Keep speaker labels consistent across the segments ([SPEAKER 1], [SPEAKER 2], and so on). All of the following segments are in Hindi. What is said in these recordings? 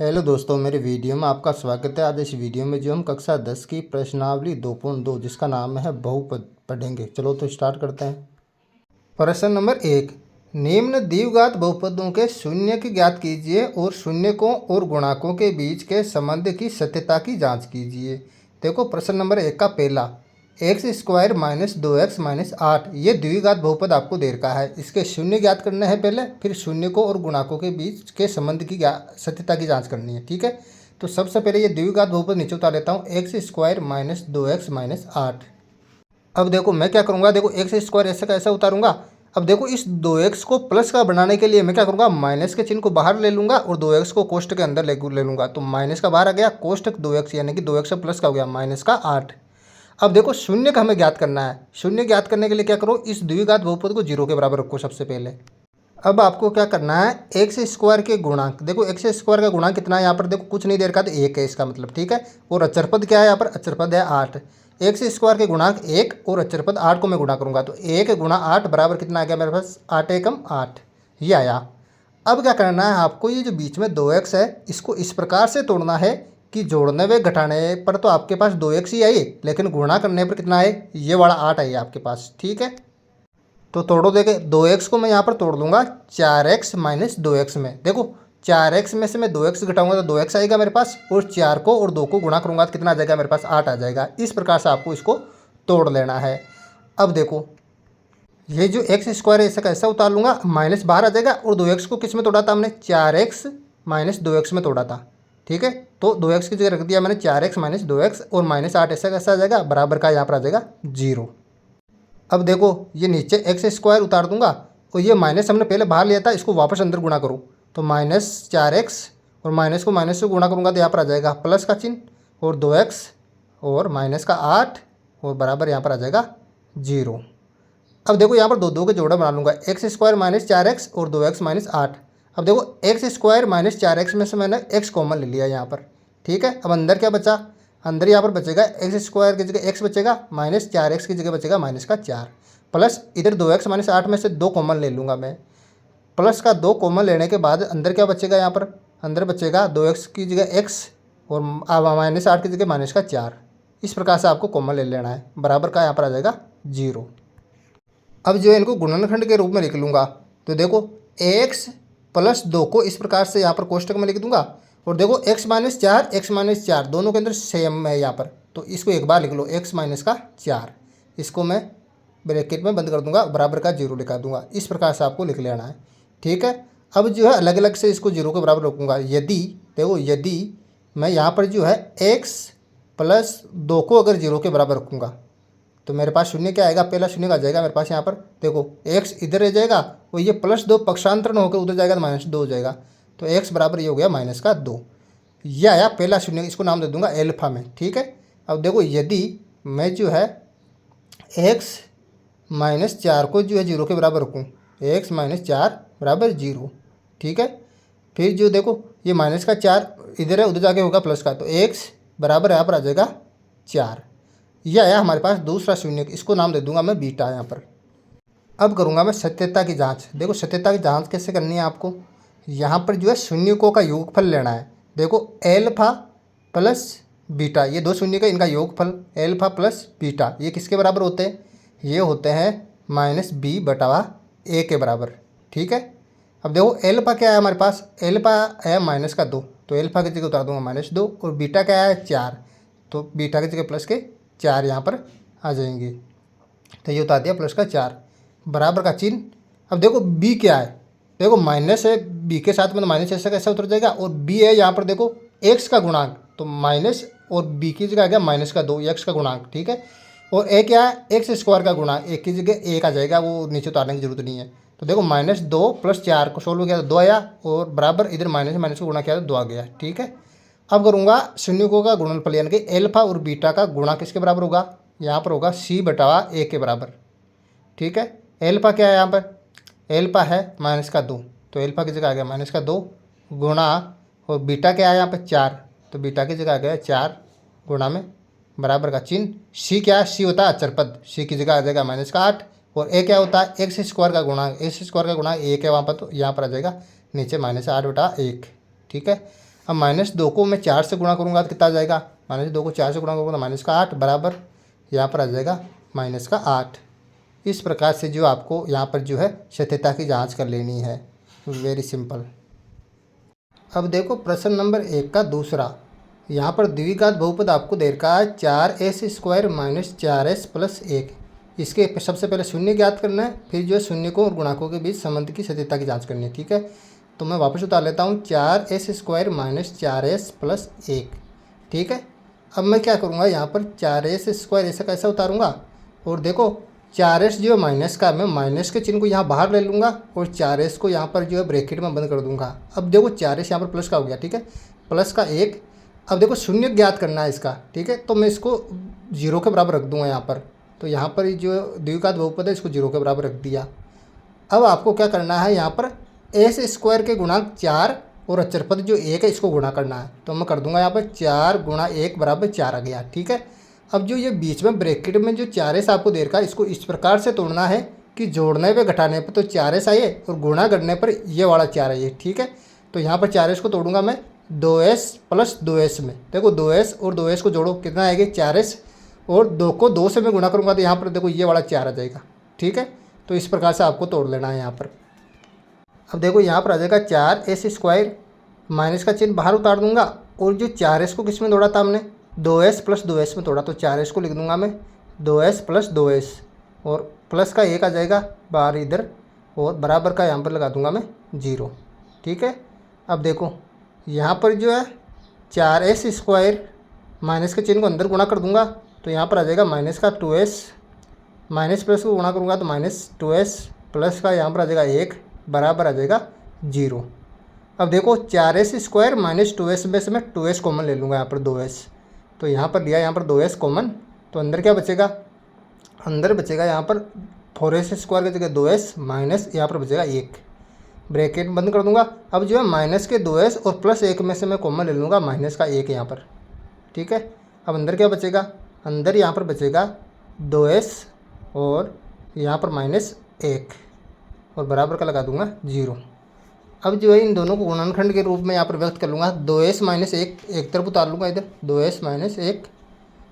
[SPEAKER 1] हेलो दोस्तों, मेरे वीडियो में आपका स्वागत है। आज इस वीडियो में जो हम कक्षा 10 की प्रश्नावली 2.2 जिसका नाम है बहुपद पढ़ेंगे। चलो तो स्टार्ट करते हैं। प्रश्न नंबर 1, निम्न द्विघात बहुपदों के शून्य की ज्ञात कीजिए और शून्यकों और गुणाकों के बीच के संबंध की सत्यता की जांच कीजिए। देखो प्रश्न नंबर 1 का पहला, x square minus 2x minus 8, ये द्विघात बहुपद आपको दे रखा है। इसके शून्य ज्ञात करने हैं पहले, फिर शून्यकों और गुणाकों के बीच के संबंध की सत्यता की जांच करनी है। ठीक है, तो सबसे पहले ये द्विघात बहुपद नीचे उतार लेता हूँ, x square minus 2x minus 8। अब देखो मैं क्या करूँगा, देखो एक्स स्क्वायर ऐसे का ऐसा उतारूंगा। अब देखो इस 2x को प्लस का बनाने के लिए मैं क्या करूँगा, माइनस के चिन्ह को बाहर ले लूँगा और 2x को कोष्टक के अंदर ले लूँगा। तो माइनस का बाहर आ गया, कोष्टक 2x यानी कि 2x प्लस का हो गया माइनस का 8। अब देखो शून्य का हमें ज्ञात करना है। शून्य ज्ञात करने के लिए क्या करो, इस द्विघात बहुपद को 0 के बराबर रखो सबसे पहले। अब आपको क्या करना है, एक्स स्क्वायर के गुणांक, देखो एक्स स्क्वायर का गुणांक कितना है यहाँ पर, देखो कुछ नहीं दे रखा तो 1 है इसका मतलब। ठीक है, और अचरपद क्या है यहाँ पर, अचरपद है 8। एक्स स्क्वायर के गुणांक 1 और अचरपद 8 को मैं गुणा करूँगा तो 1 गुणा 8 बराबर कितना आ गया मेरे पास, 8 एकम 8, ये आया। अब क्या करना है आपको, ये जो बीच में 2x है इसको इस प्रकार से तोड़ना है कि जोड़ने व घटाने पर तो आपके पास 2x ही आई, लेकिन गुणा करने पर कितना आए, ये वाला 8 आई आपके पास। ठीक है, तो तोड़ो, देखे 2x को मैं यहाँ पर तोड़ दूंगा 4x माइनस 2x में। देखो 4x में से मैं 2x घटाऊंगा तो 2x आएगा मेरे पास, और 4 को और 2 को गुणा करूंगा तो कितना आ जाएगा मेरे पास, 8 आ जाएगा। इस प्रकार से आपको इसको तोड़ लेना है। अब देखो ये जो एक्स स्क्वायर है ऐसा कैसा उतार लूँगा, माइनस बाहर आ जाएगा, और 2x को किस में तोड़ा था हमने, 4x माइनस 2x में तोड़ा था। ठीक है, तो 2x की जगह रख दिया मैंने 4x माइनस 2x, और माइनस 8 ऐसा कैसा आ जाएगा, बराबर का यहाँ पर आ जाएगा 0। अब देखो ये नीचे एक्स स्क्वायर उतार दूंगा, और ये माइनस हमने पहले बाहर लिया था, इसको वापस अंदर गुणा करूँ तो माइनस 4x, और माइनस को माइनस से गुणा करूँगा तो यहाँ पर आ जाएगा प्लस का चिन्ह, और 2x और माइनस का 8, और बराबर यहाँ पर आ जाएगा 0। अब देखो यहाँ पर दो दो के जोड़ा बना लूँगा, एक्स स्क्वायर माइनस 4x और 2x माइनस 8। अब देखो एक्स स्क्वायर माइनस 4x में से मैंने x कॉमन ले लिया यहाँ पर। ठीक है, अब अंदर क्या बचा, अंदर यहाँ पर बचेगा एक्स स्क्वायर की जगह x बचेगा, माइनस 4x की जगह बचेगा माइनस का 4, प्लस इधर 2x माइनस 8 में से 2 कॉमन ले लूँगा मैं। प्लस का 2 कॉमन लेने के बाद अंदर क्या बचेगा, यहाँ पर अंदर बचेगा 2x की जगह x और माइनस 8 की जगह माइनस का 4। इस प्रकार से आपको कॉमन ले लेना है, बराबर का यहाँ पर आ जाएगा 0। अब जो है इनको गुणनखंड के रूप में लिख लूँगा, तो देखो x प्लस 2 को इस प्रकार से यहाँ पर कोष्टक में लिख दूंगा, और देखो x माइनस 4 दोनों के अंदर सेम है यहाँ पर, तो इसको एक बार लिख लो, x माइनस का 4, इसको मैं ब्रैकेट में बंद कर दूंगा, बराबर का 0 लिखा दूंगा। इस प्रकार से आपको लिख लेना है। ठीक है, अब जो है अलग अलग से इसको 0 के बराबर रखूँगा। यदि देखो यदि मैं यहाँ पर जो है x प्लस 2 को अगर 0 के बराबर रखूँगा तो मेरे पास शून्य क्या आएगा, पहला शून्य का जाएगा मेरे पास यहाँ पर, देखो x इधर रह जाएगा और ये प्लस 2 पक्षांतरण होकर उधर जाएगा तो माइनस 2 हो जाएगा, तो x बराबर ये हो गया माइनस का 2। ये आया पहला शून्य, इसको नाम दे दूंगा एल्फा में। ठीक है, अब देखो यदि मैं जो है x माइनस 4 को जो है 0 के बराबर रखूँ, x माइनस 4 बराबर 0। ठीक है, फिर जो देखो ये माइनस का 4 इधर है, उधर जाके होगा प्लस का, तो x बराबर यहाँ पर आ जाएगा 4। यह आया हमारे पास दूसरा शून्य, इसको नाम दे दूंगा मैं बीटा यहाँ पर। अब करूँगा मैं सत्यता की जांच। देखो सत्यता की जांच कैसे करनी है आपको, यहाँ पर जो है शून्यकों का योगफल लेना है। देखो एल्फा प्लस बीटा, ये दो शून्य का इनका योगफल एल्फा प्लस बीटा ये किसके बराबर होते हैं, ये होते हैं माइनस बी बटा ए के बराबर। ठीक है, अब देखो एल्फा क्या है हमारे पास, एल्फा है माइनस का 2, तो एल्फा की जगह उतार दूंगा -2, और बीटा क्या है 4, तो बीटा की जगह प्लस के 4 यहाँ पर आ जाएंगे, तो ये उतार दिया प्लस का 4, बराबर का चिन्ह। अब देखो b क्या है, देखो माइनस है b के साथ में, तो माइनस ऐसा कैसा उतर जाएगा, और b है यहाँ पर देखो x का गुणांक, तो माइनस और b की जगह आ गया माइनस का 2 x का गुणांक। ठीक है, और a क्या है, एक्स स्क्वायर का गुणांक, एक की जगह 1 आ जाएगा, वो नीचे उतारने की जरूरत नहीं है। तो देखो -2 प्लस 4 को सोल्व किया तो 2 आया, और बराबर इधर माइनस माइनस को गुणा किया तो 2 आ गया। ठीक है, अब करूँगा शून्यकों का गुणनफल, यानी कि एल्फा और बीटा का गुणा किसके बराबर होगा, यहाँ पर होगा c बटा a के बराबर। ठीक है, एल्फा क्या है यहाँ पर, एल्फा है माइनस का 2, तो एल्फा की जगह आ गया माइनस का 2 गुणा, और बीटा क्या है यहाँ पर 4, तो बीटा की जगह आ गया 4 गुणा में बराबर का चिन्ह। c क्या है, c होता है अचरपद, c की जगह आ जाएगा माइनस का 8, और a क्या होता है एक्स स्क्वायर का गुणांक, एक्स स्क्वायर का गुणांक 1 है वहाँ पर, तो यहाँ पर आ जाएगा नीचे -8 बटा 1। ठीक है, अब -2 को मैं 4 से गुणा करूँगा तो कितना आ जाएगा, -2 को 4 से गुणा करूँगा तो -8 बराबर यहाँ पर आ जाएगा -8। इस प्रकार से जो आपको यहाँ पर जो है सत्यता की जांच कर लेनी है। Very simple. अब देखो प्रश्न नंबर 1 का दूसरा। यहाँ पर द्विघात बहुपद आपको दे रखा है 4s² - 4s + 1। इसके सबसे पहले शून्य ज्ञात करना है, फिर जो है शून्यकों और गुणाकों के बीच संबंध की सत्यता की जांच करनी है। ठीक है, तो मैं वापस उतार लेता हूँ 4s² - 4s + 1। ठीक है, अब मैं क्या करूँगा यहाँ पर 4s² ऐसा कैसा उतारूँगा, और देखो 4s जो है माइनस का, मैं माइनस के चिन्ह को यहाँ बाहर ले लूँगा और 4s को यहाँ पर जो है ब्रैकेट में बंद कर दूँगा। अब देखो 4s यहाँ पर प्लस का हो गया। ठीक है, प्लस का 1। अब देखो शून्य ज्ञात करना है इसका। ठीक है, तो मैं इसको 0 के बराबर रख दूँगा यहाँ पर। तो यहाँ पर जो द्विघात बहुपद है इसको 0 के बराबर रख दिया। अब आपको क्या करना है, यहाँ पर s² के गुणांक 4 और अचर पद जो 1 है इसको गुणा करना है। तो मैं कर दूंगा यहाँ पर 4 × 1 = 4 आ गया। ठीक है, अब जो ये बीच में ब्रैकेट में जो 4s आपको दे रखा है इसको इस प्रकार से तोड़ना है कि जोड़ने पे घटाने पे तो 4s आए और गुणा करने पर ये वाला 4 आए। ठीक है, तो यहाँ पर 4s को तोड़ूंगा मैं 2s + 2s में। देखो 2s और 2s को जोड़ो कितना आएगा 4s, और 2 को 2 से मैं गुणा करूँगा तो यहाँ पर देखो ये वाला 4 आ जाएगा। ठीक है, तो इस प्रकार से आपको तोड़ लेना है यहाँ पर। अब देखो यहाँ पर आ जाएगा 4s², माइनस का चिन्ह बाहर उतार दूंगा, और जो 4s को किस में तोड़ा था हमने 2s + 2s में तोड़ा, तो 4s को लिख दूंगा मैं 2s + 2s, और प्लस का 1 आ जाएगा बाहर इधर, और बराबर का यहाँ पर लगा दूंगा मैं 0। ठीक है, अब देखो यहाँ पर जो है 4s², माइनस के चिन्ह को अंदर गुणा कर दूंगा तो यहाँ पर आ जाएगा -2s, माइनस प्लस को गुणा करूँगा तो -2s, प्लस का यहाँ पर आ जाएगा 1 बराबर आ जाएगा 0। अब देखो 4s² - 2s में से मैं 2s कॉमन ले लूँगा यहाँ पर 2s, तो यहाँ पर लिया यहाँ पर 2s कॉमन, तो अंदर क्या बचेगा, अंदर बचेगा यहाँ पर 4s² की जगह 2s माइनस यहाँ पर बचेगा 1, ब्रैकेट बंद कर दूंगा। अब जो है माइनस के 2s और +1 में से मैं कॉमन ले लूँगा -1 यहाँ पर। ठीक है, अब अंदर क्या बचेगा, अंदर यहाँ पर बचेगा 2s और यहाँ पर -1, और बराबर का लगा दूंगा 0। अब जो है इन दोनों को गुणनखंड के रूप में यहाँ पर व्यक्त कर लूँगा। 2s - 1 एक तरफ उतार लूँगा इधर 2s - 1,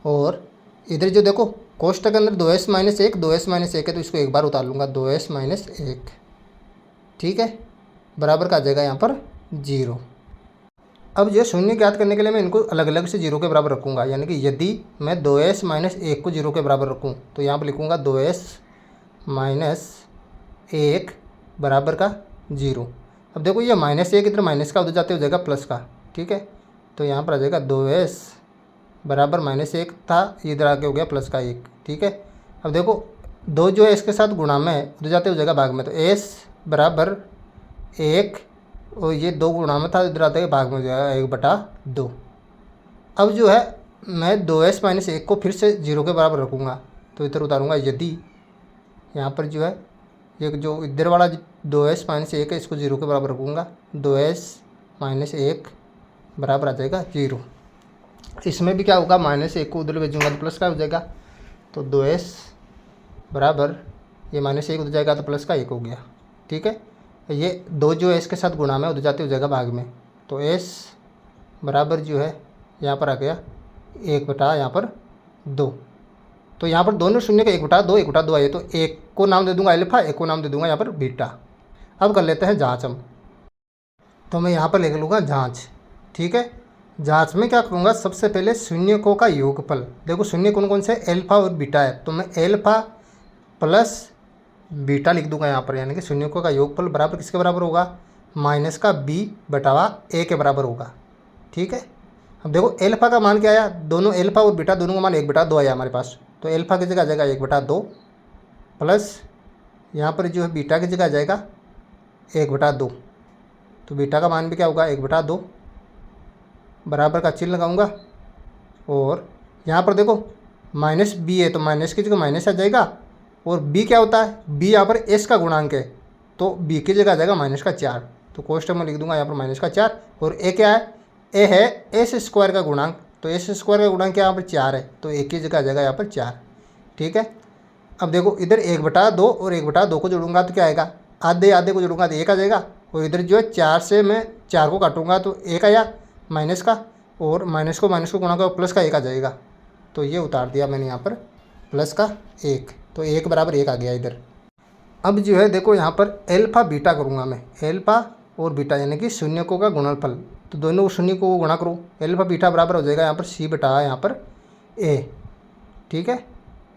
[SPEAKER 1] और इधर जो देखो कोष्टक के अंदर 2s - 1 है तो इसको एक बार उतार लूँगा 2s - 1। ठीक है, बराबर का आ जाएगा यहाँ पर 0। अब जो शून्य ज्ञात करने के लिए मैं इनको अलग अलग से 0 के बराबर रखूँगा, यानी कि यदि मैं 2s - 1 को 0 के बराबर रखूँ तो यहाँ पर लिखूँगा 2s - 1 बराबर का 0। अब देखो ये -1 इधर माइनस का उधर जाते हो जाएगा प्लस का। ठीक है, तो यहाँ पर आ जाएगा 2s बराबर -1 था, इधर आके हो गया प्लस का 1। ठीक है, अब देखो 2 जो है इसके साथ गुणा में है उधर जाते हो जाएगा भाग में, तो s बराबर 1 और ये 2 गुणा में था इधर आते भाग में हो जाएगा 1/2। अब जो है मैं 2s - 1 को फिर से 0 के बराबर रखूँगा, तो इधर उतारूँगा यदि यहाँ पर जो है ये जो इधर वाला 2s - 1 है इसको 0 के बराबर रखूँगा, 2s - 1 बराबर आ जाएगा 0। इसमें भी क्या होगा, -1 को उधर भेजूँगा तो प्लस का हो जाएगा, तो 2s बराबर ये -1 उधर जाएगा तो प्लस का 1 हो गया। ठीक है, ये 2 जो है इसके साथ गुणा में उधर जाते हो जाएगा भाग में, तो s बराबर जो है यहाँ पर आ गया 1/, यहाँ पर 2, तो यहाँ पर दोनों शून्य का 1/2 आए, तो एक को नाम दे दूंगा अल्फा, एक को नाम दे दूंगा यहाँ पर बीटा। अब कर लेते हैं जांच हम, तो मैं यहाँ पर लिख लूँगा जांच। ठीक है, जांच में क्या करूँगा, सबसे पहले शून्यकों का योगफल। देखो शून्य कौन कौन से, अल्फा और बीटा है, तो मैं अल्फा प्लस बीटा लिख दूंगा यहाँ पर, यानी कि शून्यकों का योगफल बराबर किसके बराबर होगा, -b/a के बराबर होगा। ठीक है, अब देखो अल्फा का मान क्या आया, दोनों अल्फा और बीटा दोनों का मान 1/2 आया हमारे पास, तो अल्फा की जगह आ जाएगा 1/2 प्लस यहाँ पर जो है बीटा की जगह आ जाएगा 1/2, तो बीटा का मान भी क्या होगा 1/2, बराबर का चिन्ह लगाऊंगा, और यहाँ पर देखो -b है तो माइनस की जगह माइनस आ जाएगा, और b क्या होता है, b यहाँ पर s का गुणांक है, तो b की जगह आ जाएगा -4, तो कोष्टक में लिख दूंगा यहाँ पर -4, और a क्या है, a है s² का गुणांक, तो s² का गुणांक क्या यहाँ पर 4 है, तो a की जगह आ जाएगा यहाँ पर 4। ठीक है, अब देखो इधर 1/2 और 1/2 को जोड़ूंगा तो क्या आएगा, आधे आधे को जोड़ूंगा तो 1 आ जाएगा, और इधर जो है 4 से मैं 4 को काटूंगा तो 1 आया, माइनस का, और माइनस को गुणा करो प्लस का 1 आ जाएगा। तो ये उतार दिया मैंने यहाँ पर प्लस का 1, तो 1 बराबर 1 आ गया इधर। अब जो है देखो यहाँ पर एल्फा बीटा करूँगा मैं, एल्फा और बीटा यानी कि शून्यकों का गुणनफल। तो दोनों शून्य को गुणा करो, एल्फा बीटा बराबर हो जाएगा यहाँ पर सी बटा यहाँ पर ए। ठीक है,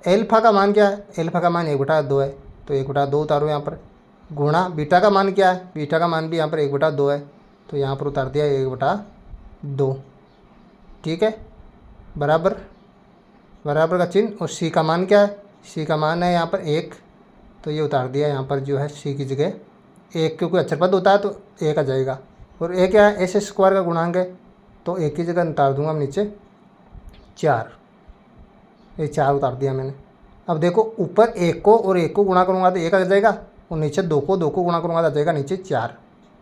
[SPEAKER 1] एल्फा का मान क्या है, एल्फा का मान 1/2 है, तो 1/2 उतारो यहाँ पर, गुणा बीटा का मान क्या है, बीटा का मान भी यहाँ पर 1/2 है, तो यहाँ पर उतार दिया 1/2। ठीक है, बराबर बराबर का चिन्ह, और सी का मान क्या है, सी का मान है यहाँ पर 1, तो ये उतार दिया यहाँ पर जो है सी की जगह 1, क्योंकि अक्षर पद होता है तो 1 आ जाएगा। और ए क्या है, एस स्क्वायर का गुणांक है, तो 1 की जगह उतार दूंगा नीचे 4, ये 4 उतार दिया मैंने। अब देखो ऊपर 1 को और 1 को गुणा करूँगा तो 1 आ जाएगा, और नीचे 2 को गुणा करूँगा तो आ जाएगा नीचे 4,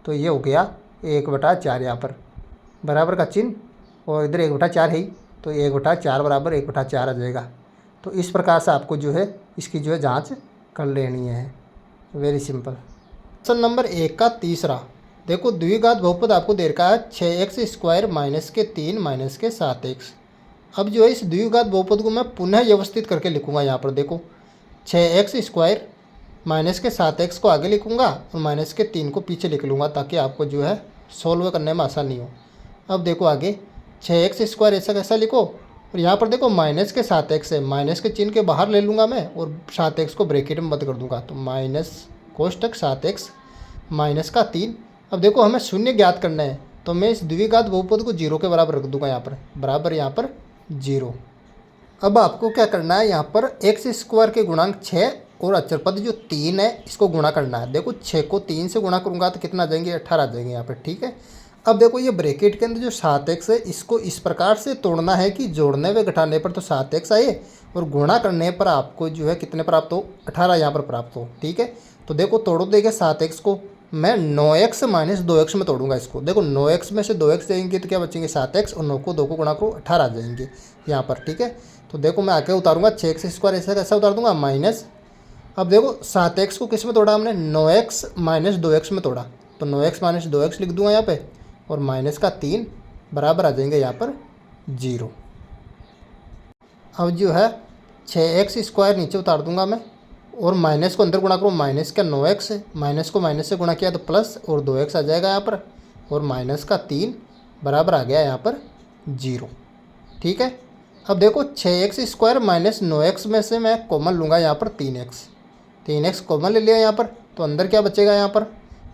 [SPEAKER 1] तो ये हो गया 1/4 यहाँ पर, बराबर का चिन्ह, और इधर 1/4 है ही, तो 1/4 बराबर 1/4 आ जाएगा। तो इस प्रकार से आपको जो है इसकी जो है जांच कर लेनी है, वेरी सिंपल। क्वेश्चन नंबर 1 का तीसरा, देखो द्विघात बहुपद आपको दे रखा है 6x² -3 -7x। अब जो है इस द्विघात बहुपद को मैं पुनः व्यवस्थित करके लिखूंगा। यहाँ पर देखो 6x² -7x को आगे लिखूंगा और -3 को पीछे लिख लूँगा, ताकि आपको जो है सोल्व करने में आसानी हो। अब देखो आगे 6x² ऐसा कैसा लिखो, और यहाँ पर देखो -7x है, माइनस के चिन्ह के बाहर ले लूँगा मैं, और 7x को ब्रैकेट में बंद कर दूँगा, तो माइनस कोष्टक 7x -3। अब देखो हमें शून्य ज्ञात करना है, तो मैं इस द्विघात बहुपद को 0 के बराबर रख दूँगा, यहाँ पर बराबर यहाँ पर 0। अब आपको क्या करना है, यहाँ पर x² के गुणांक 6 और अचर पद जो 3 है इसको गुणा करना है। देखो 6 को 3 से गुणा करूँगा तो कितना आ जाएंगे, 18 आ जाएंगे यहाँ पर। ठीक है, अब देखो ये ब्रैकेट के अंदर जो 7x है इसको इस प्रकार से तोड़ना है कि जोड़ने व घटाने पर तो 7x आए, और गुणा करने पर आपको जो है कितने प्राप्त हो, 18 यहाँ पर प्राप्त हो। ठीक है, तो देखो तोड़ो देगा 7x को, मैं 9x - 2x में तोड़ूंगा इसको। देखो 9x में से 2x जाएंगे तो क्या बचेंगे 7x, और 9 को 2 को गुणा करो 18 आ जाएंगे यहाँ पर। ठीक है, तो देखो मैं आके उतारूंगा 6x² ऐसा कैसा उतार दूंगा माइनस। अब देखो 7x को किस में तोड़ा हमने, 9x - 2x में तोड़ा, तो 9x - 2x लिख दूंगा यहाँ पे, और -3 बराबर आ जाएंगे यहाँ पर 0। अब जो है 6x² नीचे उतार दूंगा मैं, और माइनस को अंदर गुणा करो, माइनस का 9x है, माइनस को माइनस से गुणा किया तो प्लस, और 2x आ जाएगा यहाँ पर, और -3 बराबर आ गया यहाँ पर 0। ठीक है, अब देखो 6x² - 9x में से मैं कॉमन लूँगा यहाँ पर 3x कॉमन ले लिया यहाँ पर, तो अंदर क्या बचेगा, यहाँ पर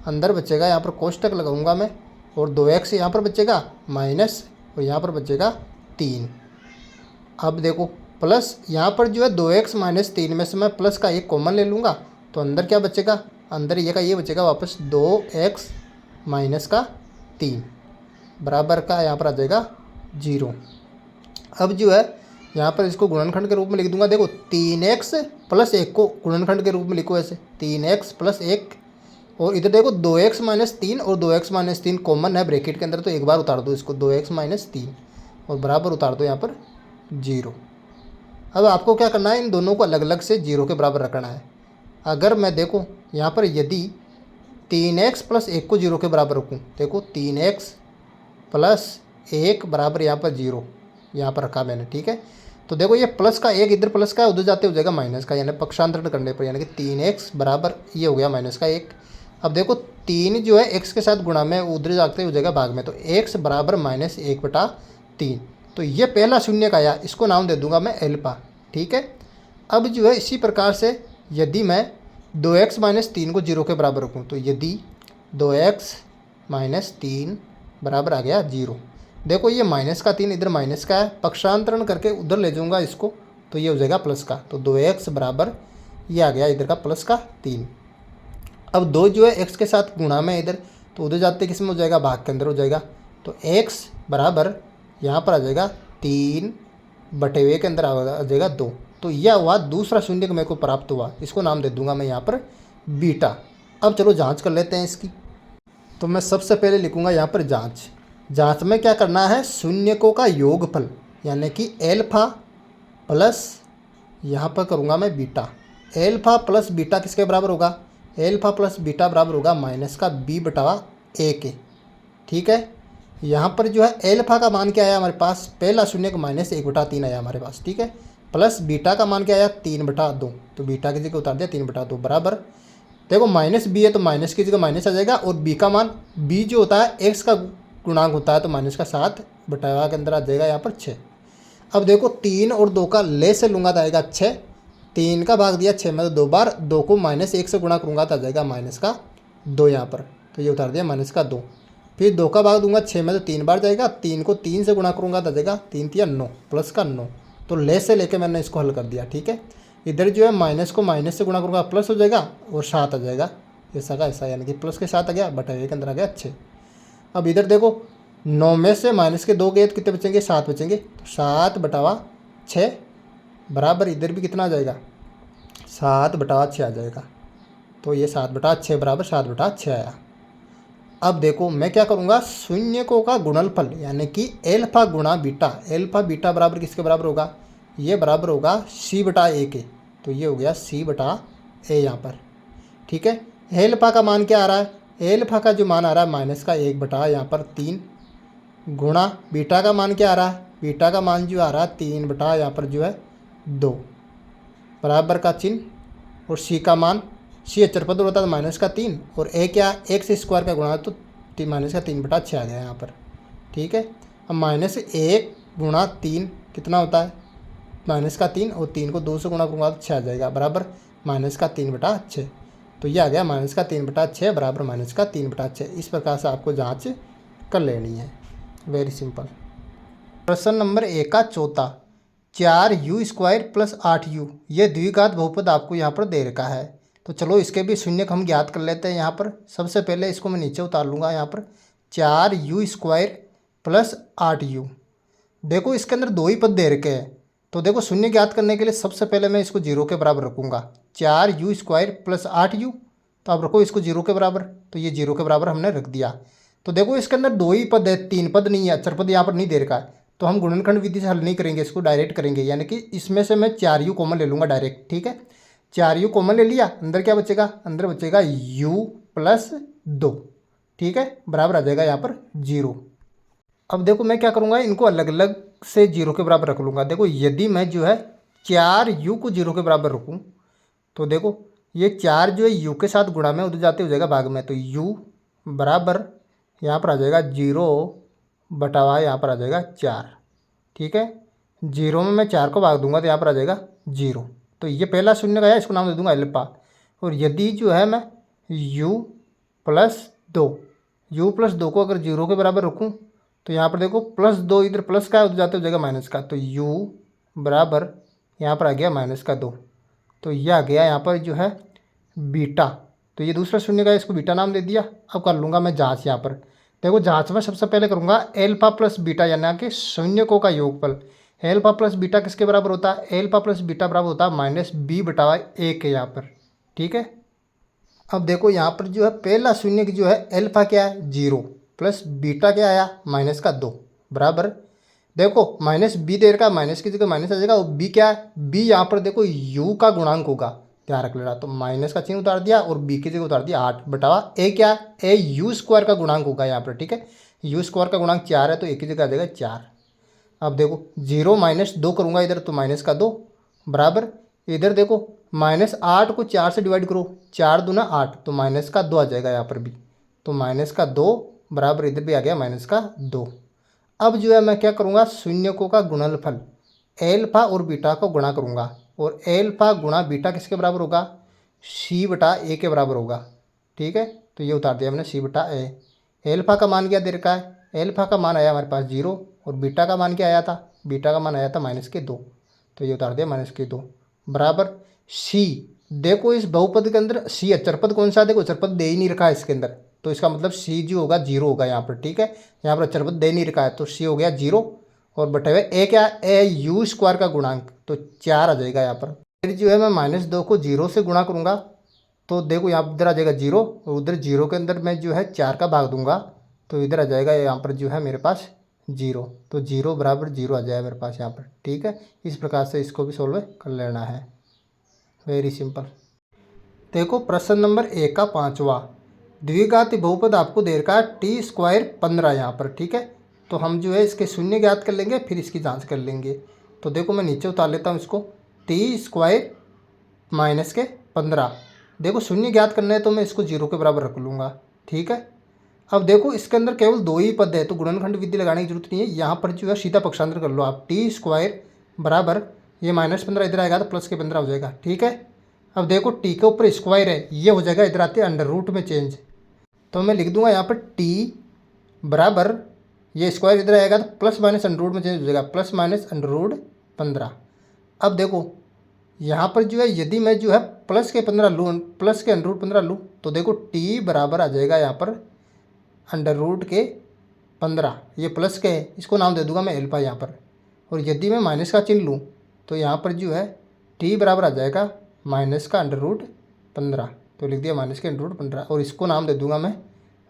[SPEAKER 1] अंदर बचेगा यहाँ पर कोष्टक लगाऊंगा मैं, और 2x यहाँ पर बचेगा माइनस, और यहाँ पर बचेगा 3। अब देखो प्लस यहाँ पर जो है 2x - 3 में से मैं प्लस का 1 कॉमन ले लूँगा, तो अंदर क्या बचेगा, अंदर ये का ये बचेगा वापस 2x - 3 बराबर का यहाँ पर आ जाएगा 0। अब जो है यहाँ पर इसको गुणनखंड के रूप में लिख दूंगा। देखो 3x + 1 को गुणनखंड के रूप में लिखो ऐसे, 3x + 1, और इधर देखो 2x - 3 और 2x - 3 कॉमन है ब्रैकेट के अंदर, तो एक बार उतार दो इसको 2x - 3, और बराबर उतार दो यहाँ पर 0। अब आपको क्या करना है, इन दोनों को अलग अलग से 0 के बराबर रखना है। अगर मैं देखो यहाँ पर यदि 3x + 1 को 0 के बराबर रखूँ, देखो 3x + 1 बराबर यहाँ पर 0 यहाँ पर रखा मैंने। ठीक है, तो देखो ये प्लस का 1 इधर प्लस का उधर जाते हो जाएगा माइनस का, यानी पक्षांतरण करने पर, यानी कि 3x बराबर ये हो गया -1। अब देखो 3 जो है x के साथ गुणा में उधर जाते हो जाएगा भाग में, तो x बराबर -1/3। तो ये पहला शून्य का आया, इसको नाम दे दूंगा मैं एल्फा। ठीक है, अब जो है इसी प्रकार से यदि मैं 2x - 3 को 0 के बराबर रखूँ, तो यदि 2x - 3 बराबर आ गया 0। देखो ये -3 इधर माइनस का है, पक्षांतरण करके उधर ले जाऊंगा इसको, तो ये हो जाएगा प्लस का, तो 2x बराबर ये आ गया इधर का +3। अब 2 जो है x के साथ गुणा में इधर, तो उधर जाते किस में हो जाएगा, भाग के अंदर हो जाएगा, तो x बराबर यहाँ पर आ जाएगा 3/2 के अंदर आ जाएगा 2। तो यह हुआ दूसरा शून्य मेरे को प्राप्त हुआ, इसको नाम दे दूंगा मैं यहाँ पर बीटा। अब चलो जांच कर लेते हैं इसकी। तो मैं सबसे पहले लिखूंगा यहाँ पर जांच में क्या करना है, शून्यकों का योगफल यानी कि एल्फा प्लस यहाँ पर करूँगा मैं बीटा। एल्फा प्लस बीटा किसके बराबर होगा, एल्फा प्लस बीटा बराबर होगा -b/a के। ठीक है, यहाँ पर जो है एल्फा का मान क्या आया हमारे पास, पहला शून्य का -1/3 आया हमारे पास, ठीक है। प्लस बीटा का मान क्या आया 3/2, तो बीटा की जगह उतार दिया 3/2 बराबर। देखो माइनस बी है तो माइनस की जगह माइनस आ जाएगा, और बी का मान, बी जो होता है एक्स का गुणांक होता है, तो -7/के अंदर आ जाएगा यहाँ पर 6। अब देखो 3 और 2 का ले से लूँगा तो आएगा 6, 3 का भाग दिया 6 में तो 2 बार, 2 को -1 से गुणा करूँगा तो आ जाएगा -2 यहाँ पर, तो ये उतार दिया -2। फिर 2 का भाग दूंगा 6 में तो 3 बार जाएगा, 3 को 3 से गुणा करूँगा तो आ जाएगा 3 तिया 9 प्लस का 9, तो ले से लेके मैंने इसको हल कर दिया, ठीक है। इधर जो है माइनस को माइनस से गुणा करूँगा प्लस हो जाएगा और 7 आ जाएगा, ऐसा का ऐसा, यानी कि प्लस के 7 आ गया, बटा के अंदर आ गया 6। अब इधर देखो 9 में से माइनस के 2 गए तो कितने बचेंगे, 7 बचेंगे, तो 7/6 बराबर, इधर भी कितना आ जाएगा 7/6 आ जाएगा, तो ये 7/6 बराबर 7/6 आया। अब देखो मैं क्या करूँगा, शून्यकों का गुणनफल यानी कि एल्फा गुणा बीटा, एल्फा बीटा बराबर किसके बराबर होगा, ये बराबर होगा c/a के, तो ये हो गया c/a यहाँ पर, ठीक है। एल्फा का मान क्या आ रहा है, एल्फा का जो मान आ रहा है -1/, यहाँ पर 3 गुणा बीटा का मान क्या आ रहा है, बीटा का मान जो आ रहा है 3 यहाँ पर जो है 2 बराबर का चिन्ह, और सी का मान, सी अचर पद होता है तो -3, और ए क्या, एक्स स्क्वायर का गुणा तो -3/6 आ गया यहाँ पर, ठीक है। अब -1 गुणा 3 कितना होता है -3, और 3 को 2 से गुणा करूँगा तो 6 आ जाएगा बराबर -3/6, तो ये आ गया -3/6 बराबर -3/6। इस प्रकार से आपको जाँच कर लेनी है, वेरी सिंपल। प्रश्न नंबर 1 का चौथा, 4u² + 8u, ये द्विघात बहुपद आपको यहाँ पर दे रखा है, तो चलो इसके भी शून्यक हम ज्ञात कर लेते हैं। यहाँ पर सबसे पहले इसको मैं नीचे उतार लूँगा, यहाँ पर 4u² + 8u, देखो इसके अंदर 2 ही पद दे रखे हैं, तो देखो शून्य ज्ञात करने के लिए सबसे पहले मैं इसको 0 के बराबर रखूँगा, 4u² + 8u, तो आप रखो इसको 0 के बराबर, तो ये 0 के बराबर हमने रख दिया। तो देखो इसके अंदर 2 ही पद है, 3 पद नहीं है, अचर पद यहाँ पर नहीं दे रखा है, तो हम गुणनखंड विधि से हल नहीं करेंगे, इसको डायरेक्ट करेंगे, यानी कि इसमें से मैं 4u कॉमन ले लूँगा डायरेक्ट, ठीक है। 4u कॉमन ले लिया, अंदर क्या बचेगा, अंदर बचेगा u + 2, ठीक है, बराबर आ जाएगा यहाँ पर 0। अब देखो मैं क्या करूँगा, इनको अलग अलग से 0 के बराबर रख लूँगा। देखो यदि मैं जो है 4u को 0 के बराबर रखूँ, तो देखो ये 4 जो है u के साथ गुणा में उधर जाते हो जाएगा भाग में, तो u बराबर यहाँ पर आ जाएगा 0/, यहाँ पर आ जाएगा 4, ठीक है। 0 में मैं 4 को भाग दूंगा तो यहाँ पर आ जाएगा 0, तो ये पहला शून्य का है, इसको नाम दे दूंगा एल्फा। और यदि जो है मैं u + 2 को अगर 0 के बराबर रखूँ, तो यहाँ पर देखो +2, इधर प्लस का है उधर जाते हो जाएगा माइनस का, तो u बराबर यहाँ पर आ गया -2, तो ये आ गया यहाँ पर जो है बीटा, तो ये दूसरा शून्य का है, इसको बीटा नाम दे दिया। अब कर लूँगा मैं जांच, यहाँ पर देखो जांच में सबसे पहले करूँगा एल्फा + बीटा यानी कि शून्यकों का योगफल। एल्फा + बीटा किसके बराबर होता है, एल्फा + बीटा बराबर होता है -b/a के यहाँ पर, ठीक है। अब देखो यहाँ पर जो है पहला शून्य की जो है एल्फा क्या है 0, प्लस बीटा क्या आया -2 बराबर, देखो -b दे रखा, माइनस की जगह माइनस आ जाएगा, और b क्या है, b यहाँ पर देखो u का गुणांक होगा, ध्यान रख लेना, तो माइनस का चिन्ह उतार दिया और b की जगह उतार दिया 8/, a क्या है, a u² का गुणांक होगा यहाँ पर, ठीक है। u² का गुणांक 4 है, तो a की जगह आ जाएगा 4। अब देखो 0 - 2 करूँगा इधर, तो -2 बराबर, इधर देखो -8 को 4 से डिवाइड करो, 4 दूना 8, तो -2 आ जाएगा यहाँ पर भी, तो -2 बराबर, इधर भी आ गया -2। अब जो है मैं क्या करूँगा, शून्यकों का गुणनफल एल्फा और बीटा को गुणा करूँगा, और एल्फा गुणा बीटा किसके बराबर होगा, c/a के बराबर होगा, ठीक है। तो ये उतार दिया मैंने c/a। एल्फा का मान क्या दे रखा है, एल्फा का मान आया हमारे पास 0, और बीटा का मान क्या आया था, बीटा का मान आया था -2, तो ये उतार दिया -2 बराबर c। देखो इस बहुपद के अंदर c अचरपद कौन सा है, देखो अचरपद दे ही नहीं रखा है इसके अंदर, तो इसका मतलब c जो होगा 0 होगा यहाँ पर, ठीक है। यहाँ पर अचरपद दे नहीं रखा है, तो c हो गया 0, और बटे हुए a क्या है, a u² का गुणांक, तो 4 आ जाएगा यहाँ पर। फिर जो है मैं -2 को 0 से गुणा करूँगा, तो देखो यहाँ इधर आ जाएगा 0, और उधर 0 के अंदर मैं जो है 4 का भाग दूंगा, तो इधर आ जाएगा यहाँ पर जो है मेरे पास 0, तो 0 बराबर 0 आ जाएगा मेरे पास यहाँ पर, ठीक है। इस प्रकार से इसको भी सोल्व कर लेना है, वेरी सिंपल। देखो प्रश्न नंबर 1 का 5वां, द्विघाती बहुपद आपको दे रखा है टी स्क्वायर 15 यहाँ पर, ठीक है। तो हम जो है इसके शून्य ज्ञात कर लेंगे, फिर इसकी जांच कर लेंगे। तो देखो मैं नीचे उतार लेता हूँ इसको, टी स्क्वायर माइनस के 15। देखो शून्य ज्ञात करना है तो मैं इसको 0 के बराबर रख लूँगा, ठीक है। अब देखो इसके अंदर केवल 2 ही पद है तो गुणनखंड विधि लगाने की जरूरत नहीं है। यहाँ पर जो है सीधा पक्षांतर कर लो आप, टी स्क्वायर बराबर ये -15 इधर आएगा तो प्लस के 15 हो जाएगा, ठीक है। अब देखो टी के ऊपर स्क्वायर है, ये हो जाएगा इधर आते अंडर रूट में चेंज। तो मैं लिख दूंगा यहाँ पर टी बराबर ये स्क्वायर इधर आएगा तो प्लस माइनस अंडर रूट में चेंज हो जाएगा, प्लस माइनस अंडर रूट 15। अब देखो यहाँ पर जो है यदि मैं जो है प्लस के 15 लूँ, प्लस के अंडर रूट 15 लूँ तो देखो टी बराबर आ जाएगा यहाँ पर अंडर रूट के 15। ये प्लस के है, इसको नाम दे दूंगा मैं एल्फा यहाँ पर। और यदि मैं माइनस का चिन्ह लूँ तो यहाँ पर जो है टी बराबर आ जाएगा माइनस का अंडर रूट 15। तो लिख दिया माइनस के अंडर रूट 15 और इसको नाम दे दूंगा मैं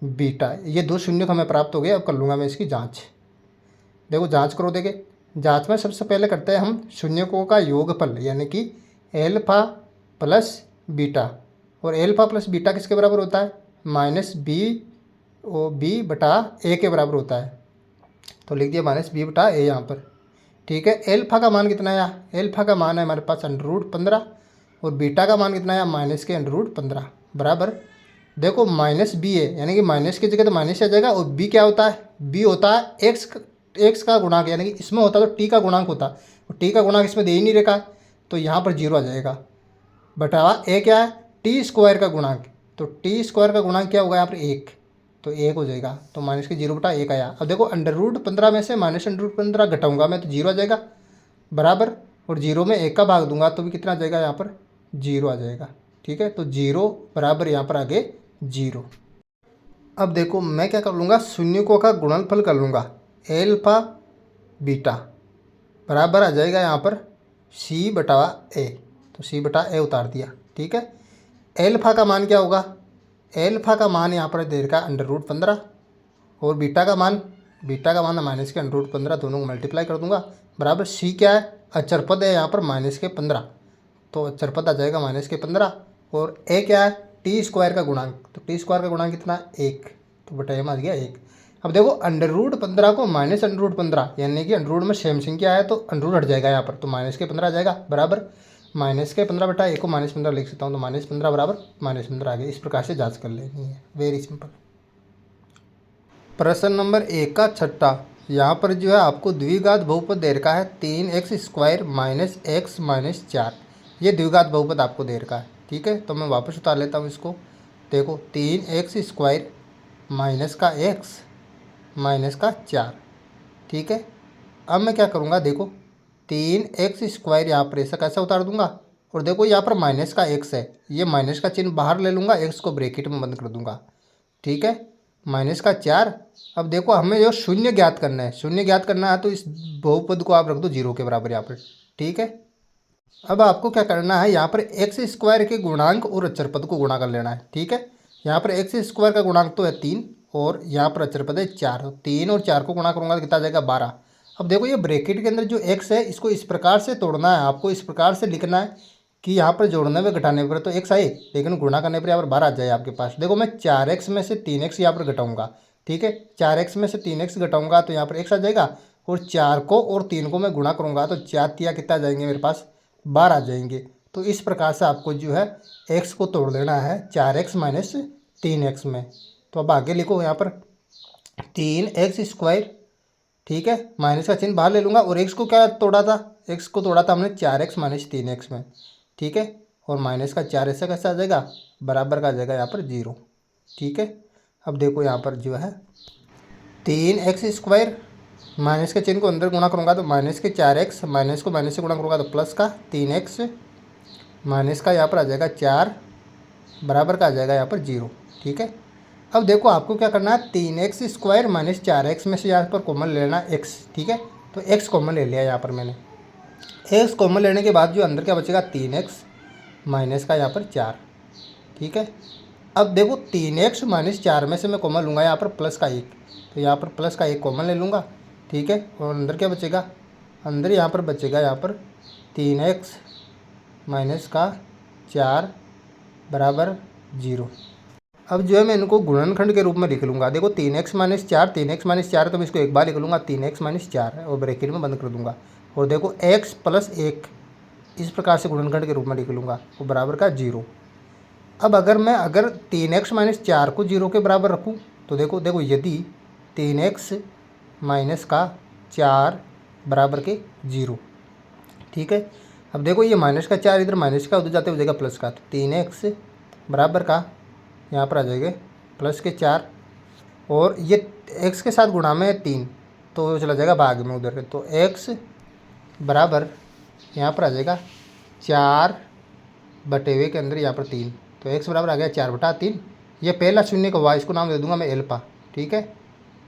[SPEAKER 1] बीटा। ये 2 शून्य को हमें प्राप्त हो गया। अब कर लूँगा मैं इसकी जांच। देखो जांच करो, देखे जांच में सबसे पहले करते हैं हम शून्यकों का योगफल, यानी कि एल्फा प्लस बीटा। और एल्फा प्लस बीटा किसके बराबर होता है? माइनस बी बटा ए के बराबर होता है। तो लिख दिया माइनस बी बटा ए यहाँ पर, ठीक है। एल्फा का मान कितना है? एल्फा का मान है हमारे पास अंडर रूट 15 और बीटा का मान कितना है? माइनस के अंडर रूट 15 बराबर। देखो माइनस बी है, यानी कि माइनस की जगह तो माइनस आ जाएगा। और बी क्या होता है? बी होता है एक्स का गुणांक, यानी कि इसमें होता तो टी का गुणांक होता और टी का गुणांक इसमें दे ही नहीं रखा, तो यहाँ पर 0 आ जाएगा। बटा ए क्या है? टी स्क्वायर का गुणांक। तो टी स्क्वायर का गुणांक क्या होगा यहाँ पर? 1, तो 1 हो जाएगा। तो माइनस के 0 बटा 1 आया। अब देखो अंडर रूट 15 में से माइनस अंडर रूट 15 घटाऊंगा मैं तो 0 आ जाएगा बराबर। और 0 में 1 का भाग दूंगा तो भी कितना आ जाएगा? यहाँ पर 0 आ जाएगा, ठीक है। तो 0 बराबर यहाँ पर आगे 0। अब देखो मैं क्या कर लूँगा, शून्यकों का गुणनफल कर लूँगा। एल्फा बीटा बराबर आ जाएगा यहाँ पर सी बटा ए। तो सी बटा ए उतार दिया, ठीक है। एल्फा का मान क्या होगा? एल्फा का मान यहाँ पर दे रखा अंडर रूट 15 और बीटा का मान माइनस के अंडर रूट 15, दोनों को मल्टीप्लाई कर दूंगा बराबर। सी क्या है? अचर पद है यहाँ पर माइनस के 15, तो अचर पद आ जाएगा माइनस के 15। और ए क्या है? टी स्क्वायर का गुणांक। तो टी स्क्वायर का गुणांक कितना? 1, तो बटा ए में आ गया 1। अब देखो अंडर रूट 15 को माइनस अंडर रूट 15, यानी कि अंडर रूट में सेम संख्या है तो अंडर रूट हट जाएगा यहाँ पर, तो माइनस के 15 आ जाएगा बराबर। माइनस के 15 बटा ए को माइनस 15 लिख सकता हूँ, तो माइनस 15 बराबर माइनस 15 आ गया। इस प्रकार से जाँच कर लेनी है, वेरी सिंपल। प्रश्न नंबर 1 का छठा, यहाँ पर जो है आपको द्विघात बहुपद दे रखा है 3x square minus x minus 4। ये द्विघात बहुपद आपको दे रखा है, ठीक है। तो मैं वापस उतार लेता हूँ इसको। देखो 3x स्क्वायर माइनस का x माइनस का 4, ठीक है। अब मैं क्या करूँगा, देखो 3x स्क्वायर यहाँ पर ऐसा कैसा उतार दूंगा। और देखो यहाँ पर माइनस का x है, ये माइनस का चिन्ह बाहर ले लूँगा, x को ब्रैकेट में बंद कर दूंगा, ठीक है। माइनस का 4। अब देखो हमें जो शून्य ज्ञात करना है, शून्य ज्ञात करना है तो इस बहुपद को आप रख दो 0 के बराबर यहाँ पर, ठीक है। अब आपको क्या करना है, यहाँ पर एक्स स्क्वायर के गुणांक और अचर पद को गुणा कर लेना है, ठीक है। यहाँ पर एक्स स्क्वायर का गुणांक तो है 3 और यहाँ पर अचर पद है 4। 3 और 4 को गुणा करूँगा तो कितना आ जाएगा? 12। अब देखो ये ब्रैकेट के अंदर जो एक्स है इसको इस प्रकार से तोड़ना है, आपको इस प्रकार से लिखना है कि यहाँ पर जोड़ने में घटाने पर तो एक्स आए, लेकिन गुणा करने पर यहाँ पर 12 आ जाए आपके पास। देखो मैं 4x में से 3x यहाँ पर घटाऊंगा, ठीक है। 4x में से 3x घटाऊंगा तो यहाँ पर x आ जाएगा। और 4 को और 3 को मैं गुणा करूँगा तो 4 तिया कितना आ जाएंगे मेरे पास? 12 आ जाएंगे। तो इस प्रकार से आपको जो है x को तोड़ देना है 4x माइनस 3x में। तो अब आगे लिखो यहाँ पर 3x स्क्वायर, ठीक है, माइनस का चिन्ह बाहर ले लूँगा। और x को क्या तोड़ा था? x को तोड़ा था हमने 4x माइनस 3x में, ठीक है। और माइनस का 4 ऐसा कैसा आ जाएगा? बराबर का आ जाएगा यहाँ पर 0, ठीक है। अब देखो यहाँ पर जो है 3x स्क्वायर, माइनस के चिन्ह को अंदर गुणा करूँगा तो माइनस के 4x, माइनस को माइनस से गुणा करूँगा तो प्लस का 3x, माइनस का यहाँ पर आ जाएगा 4 बराबर का आ जाएगा यहाँ पर 0, ठीक है। अब देखो आपको क्या करना है, 3x स्क्वायर माइनस 4x में से यहाँ पर कॉमन लेना है x, ठीक है। तो x कॉमन ले लिया यहाँ पर मैंने। x कॉमन लेने के बाद जो अंदर क्या बचेगा? 3x माइनस का यहाँ पर 4, ठीक है। अब देखो 3x माइनस 4 में से मैं कॉमन लूँगा यहाँ पर प्लस का 1, तो यहाँ पर प्लस का 1 कॉमन ले लूँगा, ठीक है। और अंदर क्या बचेगा? अंदर यहाँ पर बचेगा यहाँ पर 3x माइनस का 4 बराबर 0। अब जो है मैं इनको गुणनखंड के रूप में लिख लूँगा। देखो 3x - 4, 3x - 4 तो मैं इसको एक बार लिख लूँगा 3x - 4 और ब्रैकेट में बंद कर दूँगा। और देखो x + 1 इस प्रकार से गुणनखंड के रूप में लिख लूँगा वो बराबर का 0। अब अगर 3x - 4 को 0 के बराबर रखूँ तो देखो यदि 3x - 4 बराबर के 0, ठीक है। अब देखो ये -4 इधर माइनस का उधर जाते हो जाएगा प्लस का, तो 3x बराबर का यहाँ पर आ जाएगा +4 और ये x के साथ गुणा में 3 तो चला जाएगा भाग में उधर, तो x बराबर यहाँ पर आ जाएगा 4/2 के अंदर यहाँ पर 3, तो x बराबर आ गया 4/3। ये पहला शून्य का हुआ, इसको नाम दे दूंगा मैं एल्फा, ठीक है।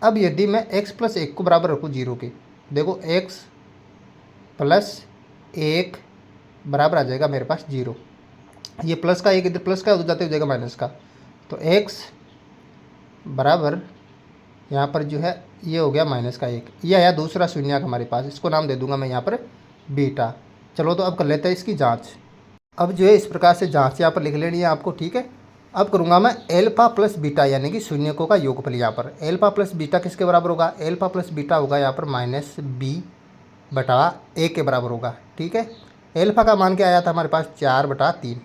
[SPEAKER 1] अब यदि मैं x + 1 को बराबर रखूँ 0 के, देखो x + 1 बराबर आ जाएगा मेरे पास 0। ये प्लस का 1 इधर प्लस का उधर जाते हो जाएगा माइनस का, तो x बराबर यहाँ पर जो है ये हो गया -1। ये आया दूसरा शून्य हमारे पास, इसको नाम दे दूंगा मैं यहाँ पर बीटा। चलो तो अब कर लेते हैं इसकी जांच। अब जो है इस प्रकार से जांच यहाँ पर लिख लेनी है आपको, ठीक है। अब करूँगा मैं एल्फा + बीटा यानी कि शून्यकों का योगफल। यहाँ पर एल्फा + बीटा किसके बराबर होगा, एल्फा + बीटा होगा यहाँ पर -b/a के बराबर होगा, ठीक है। एल्फा का मान क्या आया था हमारे पास 4/3,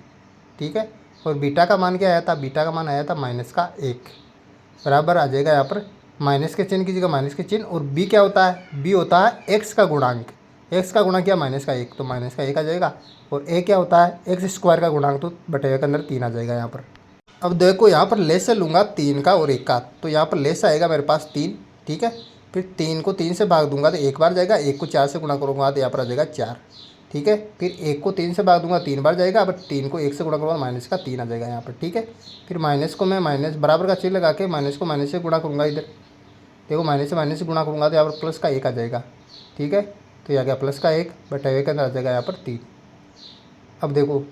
[SPEAKER 1] ठीक है। और बीटा का मान क्या आया था, बीटा का मान आया था -1 बराबर आ जाएगा यहाँ पर माइनस के चिन्ह की जगह माइनस के चिन्ह। और b क्या होता है, b होता है x का गुणांक, x का गुणा किया -1 तो -1 आ जाएगा। और a क्या होता है x² का गुणांक, तो बटे के अंदर 3 आ जाएगा यहाँ पर। अब देखो यहाँ पर लेस से लूँगा 3 का और 1 का, तो यहाँ पर लेस आएगा मेरे पास 3, ठीक है। फिर 3 को 3 से भाग दूंगा तो 1 बार जाएगा, 1 को 4 से गुणा करूँगा तो यहाँ पर आ जाएगा 4, ठीक है। फिर 1 को 3 से भाग दूंगा 3 बार जाएगा, अब 3 को 1 से गुणा करूँगा -3 आ जाएगा यहाँ पर, ठीक है। फिर माइनस को मैं माइनस बराबर का चिन्ह लगा के माइनस को माइनस से गुणा करूँगा, इधर देखो माइनस से गुणा करूँगा तो यहाँ पर प्लस का 1 आ जाएगा, ठीक है। तो ये आ गया +1 बटे के अंदर आ जाएगा यहाँ पर 3। अब देखो